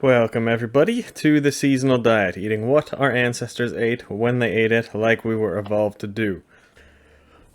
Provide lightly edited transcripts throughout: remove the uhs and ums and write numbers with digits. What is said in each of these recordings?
Welcome everybody to the seasonal diet, eating what our ancestors ate when they ate it like we were evolved to do.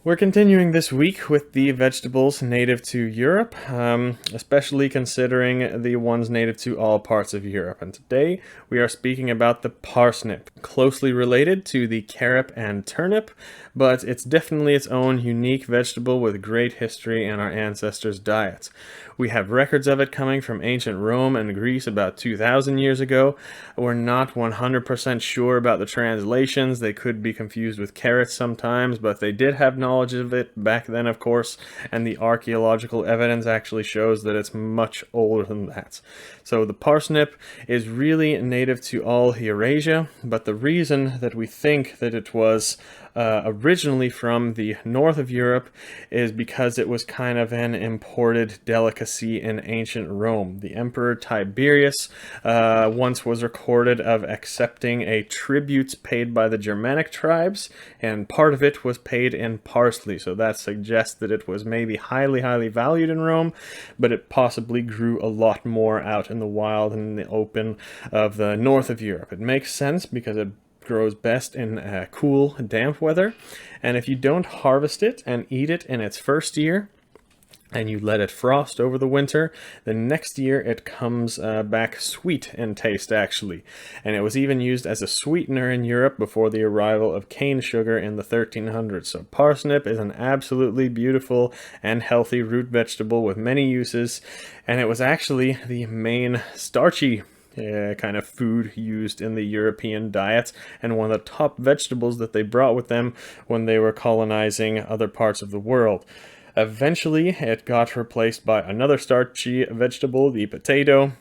We're continuing this week with the vegetables native to Europe, especially considering the ones native to all parts of Europe. And today we are speaking about the parsnip, closely related to the carrot and turnip, but it's definitely its own unique vegetable with great history in our ancestors' diets. We have records of it coming from ancient Rome and Greece about 2,000 years ago. We're not 100% sure about the translations. They could be confused with carrots sometimes, but they did have knowledge of it back then, of course, and the archaeological evidence actually shows that it's much older than that. So the parsnip is really native to all Eurasia, but the reason that we think that it was originally from the north of Europe is because it was kind of an imported delicacy in ancient Rome. The Emperor Tiberius once was recorded of accepting a tribute paid by the Germanic tribes, and part of it was paid in parsley, so that suggests that it was maybe highly valued in Rome, but it possibly grew a lot more out in the wild and in the open of the north of Europe. It makes sense because it grows best in cool, damp weather, and if you don't harvest it and eat it in its first year, and you let it frost over the winter, the next year it comes back sweet in taste, actually. And it was even used as a sweetener in Europe before the arrival of cane sugar in the 1300s. So parsnip is an absolutely beautiful and healthy root vegetable with many uses, and it was actually the main starchy kind of food used in the European diet, and one of the top vegetables that they brought with them when they were colonizing other parts of the world. Eventually, it got replaced by another starchy vegetable, the potato.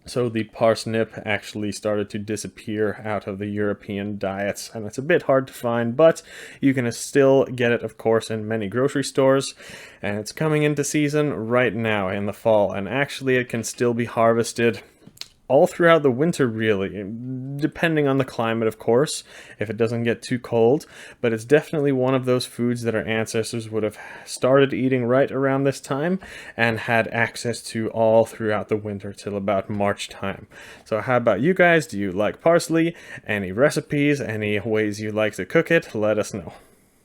So the parsnip actually started to disappear out of the European diets, and it's a bit hard to find, but you can still get it, of course, in many grocery stores, and it's coming into season right now in the fall, and actually it can still be harvested all throughout the winter, really, depending on the climate, of course, if it doesn't get too cold, but it's definitely one of those foods that our ancestors would have started eating right around this time and had access to all throughout the winter till about March time. So how about you guys? Do you like parsley? Any recipes? Any ways you like to cook it? Let us know.